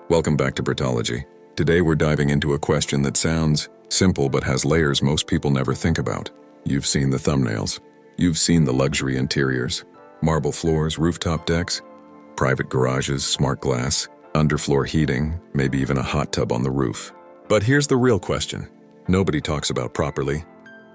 Welcome back to Britology. Today we're diving into a question that sounds simple but has layers most people never think about. You've seen the thumbnails. You've seen the luxury interiors. Marble floors, rooftop decks, private garages, smart glass, underfloor heating, maybe even a hot tub on the roof. But here's the real question nobody talks about properly.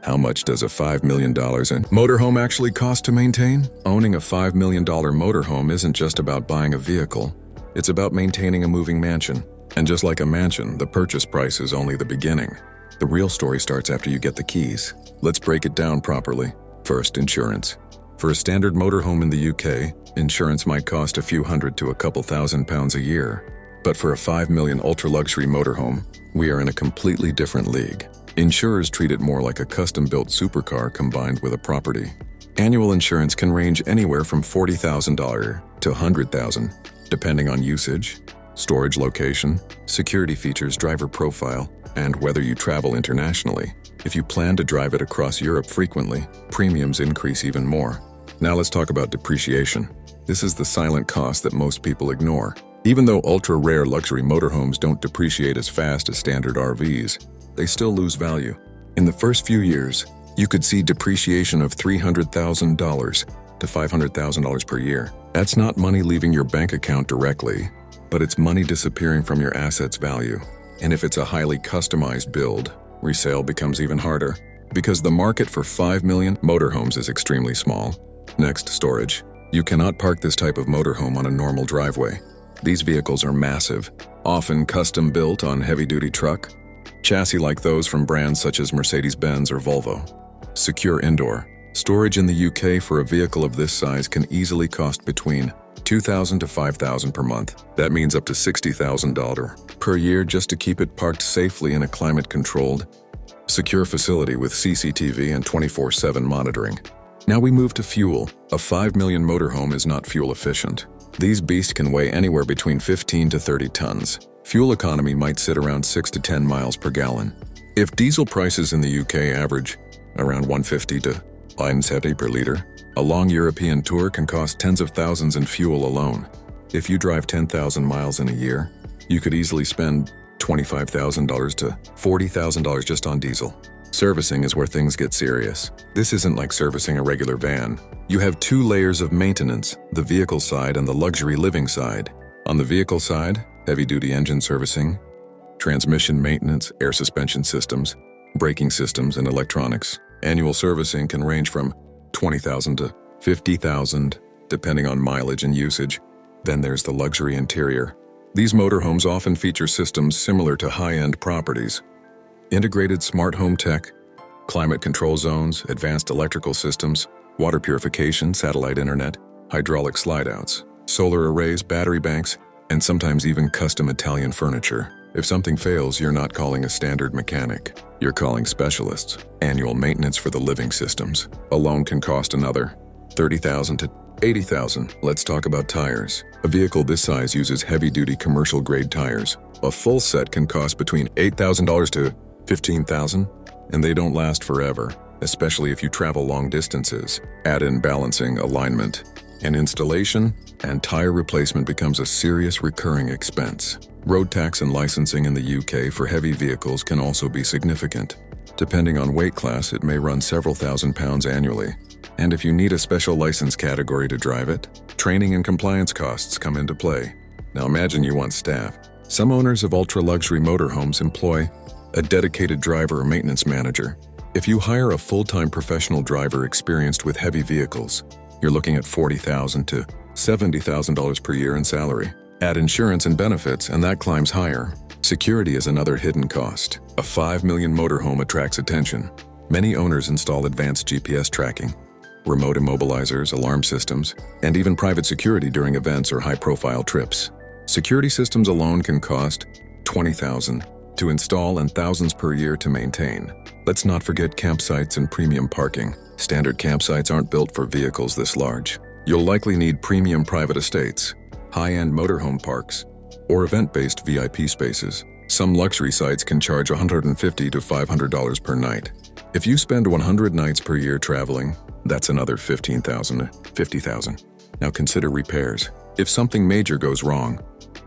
How much does a $5 million motorhome actually cost to maintain? Owning a $5 million motorhome isn't just about buying a vehicle. It's about maintaining a moving mansion. And just like a mansion, the purchase price is only the beginning. The real story starts after you get the keys. Let's break it down properly. First, insurance. For a standard motorhome in the UK, insurance might cost a few hundred to a couple £1,000s a year. But for a $5 million ultra-luxury motorhome, we are in a completely different league. Insurers treat it more like a custom-built supercar combined with a property. Annual insurance can range anywhere from $40,000 to $100,000, depending on usage, storage location, security features, driver profile, and whether you travel internationally. If you plan to drive it across Europe frequently, premiums increase even more. Now let's talk about depreciation. This is the silent cost that most people ignore. Even though ultra-rare luxury motorhomes don't depreciate as fast as standard RVs, they still lose value. In the first few years, you could see depreciation of $300,000 to $500,000 per year. That's not money leaving your bank account directly, but it's money disappearing from your asset's value. And if it's a highly customized build, resale becomes even harder, because the market for $5 million motorhomes is extremely small. Next, storage. You cannot park this type of motorhome on a normal driveway. These vehicles are massive, often custom-built on heavy-duty truck, chassis like those from brands such as Mercedes-Benz or Volvo. Secure indoor. Storage in the UK for a vehicle of this size can easily cost between $2,000 to $5,000 per month. That means up to $60,000 per year just to keep it parked safely in a climate-controlled, secure facility with CCTV and 24/7 monitoring. Now we move to fuel. A $5 million motorhome is not fuel efficient. These beasts can weigh anywhere between 15 to 30 tons. Fuel economy might sit around 6 to 10 miles per gallon. If diesel prices in the UK average around 150 to 170 per liter, a long European tour can cost tens of thousands in fuel alone. If you drive 10,000 miles in a year, you could easily spend $25,000 to $40,000 just on diesel. Servicing is where things get serious. This isn't like servicing a regular van. You have two layers of maintenance, the vehicle side and the luxury living side. On the vehicle side, heavy-duty engine servicing, transmission maintenance, air suspension systems, braking systems, and electronics. Annual servicing can range from $20,000 to $50,000, depending on mileage and usage. Then there's the luxury interior. These motorhomes often feature systems similar to high-end properties. Integrated smart home tech, climate control zones, advanced electrical systems, water purification, satellite internet, hydraulic slide-outs, solar arrays, battery banks, and sometimes even custom Italian furniture. If something fails, you're not calling a standard mechanic. You're calling specialists. Annual maintenance for the living systems alone can cost another $30,000 to $80,000. Let's talk about tires. A vehicle this size uses heavy-duty commercial-grade tires. A full set can cost between $8,000 to $15,000, and they don't last forever, especially if you travel long distances. Add in balancing, alignment, and installation, and tire replacement becomes a serious recurring expense. Road tax and licensing in the UK for heavy vehicles can also be significant. Depending on weight class, it may run several £1,000s annually. And if you need a special license category to drive it, training and compliance costs come into play. Now imagine you want staff. Some owners of ultra-luxury motorhomes employ a dedicated driver or maintenance manager. If you hire a full-time professional driver experienced with heavy vehicles, you're looking at $40,000 to $70,000 per year in salary. Add insurance and benefits, and that climbs higher. Security is another hidden cost. A $5 million motorhome attracts attention. Many owners install advanced GPS tracking, remote immobilizers, alarm systems, and even private security during events or high-profile trips. Security systems alone can cost $20,000 to install and thousands per year to maintain. Let's not forget campsites and premium parking. Standard campsites aren't built for vehicles this large. You'll likely need premium private estates, high-end motorhome parks, or event-based VIP spaces. Some luxury sites can charge $150 to $500 per night. If you spend 100 nights per year traveling, that's another $15,000 to $50,000. Now consider repairs. If something major goes wrong,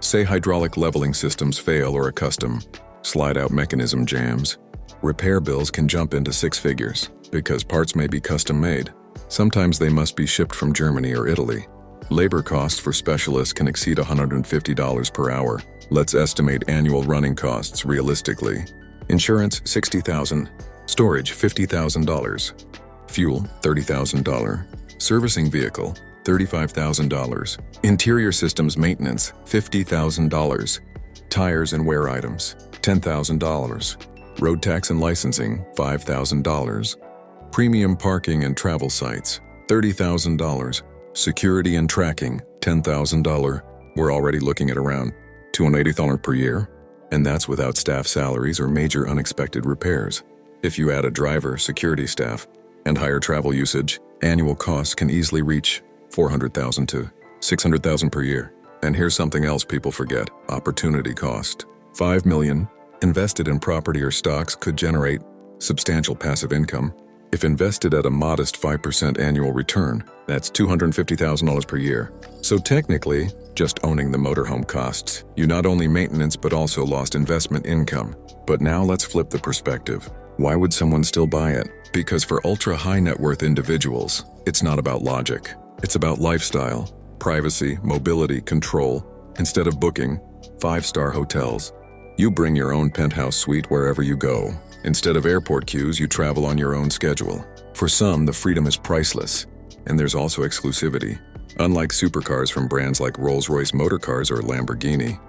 Say hydraulic leveling systems fail or a custom slide-out mechanism jams. Repair bills can jump into six figures because parts may be custom-made. Sometimes they must be shipped from Germany or Italy. Labor costs for specialists can exceed $150 per hour. Let's estimate annual running costs realistically. Insurance, $60,000. Storage, $50,000. Fuel, $30,000. Servicing vehicle, $35,000. Interior systems maintenance, $50,000. Tires and wear items, $10,000. Road tax and licensing, $5,000. Premium parking and travel sites, $30,000. Security and tracking, $10,000. We're already looking at around $280 per year, and that's without staff salaries or major unexpected repairs. If you add a driver, security staff, and higher travel usage, annual costs can easily reach $400,000 to $600,000 per year. And here's something else people forget: opportunity cost. $5 million invested in property or stocks could generate substantial passive income. If invested at a modest 5% annual return, that's $250,000 per year. So technically, just owning the motorhome costs you not only maintenance but also lost investment income. But now let's flip the perspective. Why would someone still buy it? Because for ultra-high net worth individuals, it's not about logic. It's about lifestyle, privacy, mobility, control. Instead of booking 5-star hotels, you bring your own penthouse suite wherever you go. Instead of airport queues, you travel on your own schedule. For some, the freedom is priceless, and there's also exclusivity. Unlike supercars from brands like Rolls-Royce Motor Cars or Lamborghini,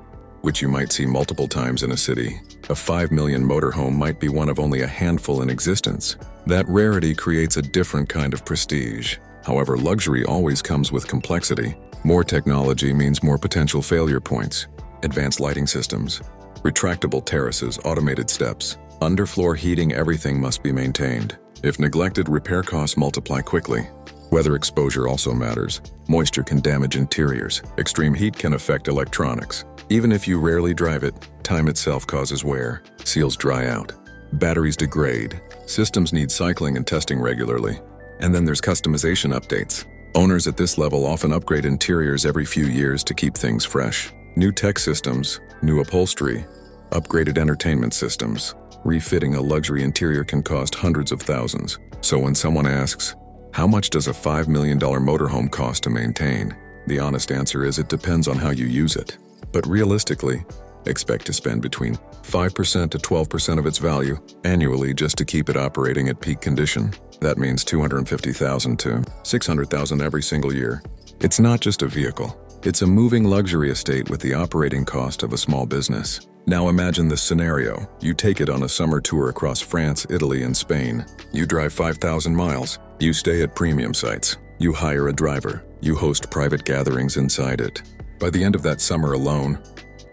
which you might see multiple times in a city, a 5 million motorhome might be one of only a handful in existence. That rarity creates a different kind of prestige. However, luxury always comes with complexity. More technology means more potential failure points. Advanced lighting systems, retractable terraces, automated steps, underfloor heating, everything must be maintained. If neglected, repair costs multiply quickly. Weather exposure also matters. Moisture can damage interiors. Extreme heat can affect electronics. Even if you rarely drive it, time itself causes wear. Seals dry out. Batteries degrade. Systems need cycling and testing regularly. And then there's customization updates. Owners at this level often upgrade interiors every few years to keep things fresh. New tech systems, new upholstery, upgraded entertainment systems. Refitting a luxury interior can cost hundreds of thousands. So when someone asks, how much does a $5 million motorhome cost to maintain? The honest answer is it depends on how you use it. But realistically, expect to spend between 5% to 12% of its value annually just to keep it operating at peak condition. That means $250,000 to $600,000 every single year. It's not just a vehicle. It's a moving luxury estate with the operating cost of a small business. Now imagine this scenario. You take it on a summer tour across France, Italy, and Spain. You drive 5,000 miles. You stay at premium sites. You hire a driver. You host private gatherings inside it. By the end of that summer alone,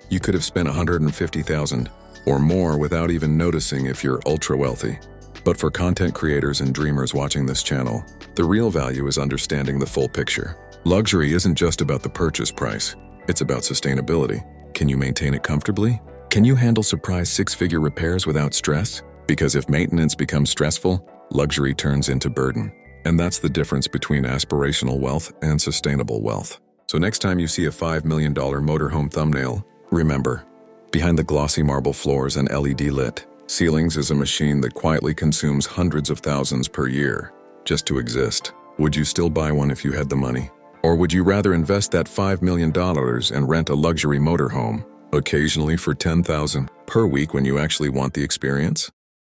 you could have spent $150,000 or more without even noticing if you're ultra wealthy. But for content creators and dreamers watching this channel, the real value is understanding the full picture. Luxury isn't just about the purchase price. It's about sustainability. Can you maintain it comfortably? Can you handle surprise six-figure repairs without stress? Because if maintenance becomes stressful, luxury turns into burden. And that's the difference between aspirational wealth and sustainable wealth. So next time you see a $5 million motorhome thumbnail, remember, behind the glossy marble floors and LED lit ceilings is a machine that quietly consumes hundreds of thousands per year just to exist. Would you still buy one if you had the money? Or would you rather invest that $5 million and rent a luxury motorhome, occasionally for $10,000 per week when you actually want the experience?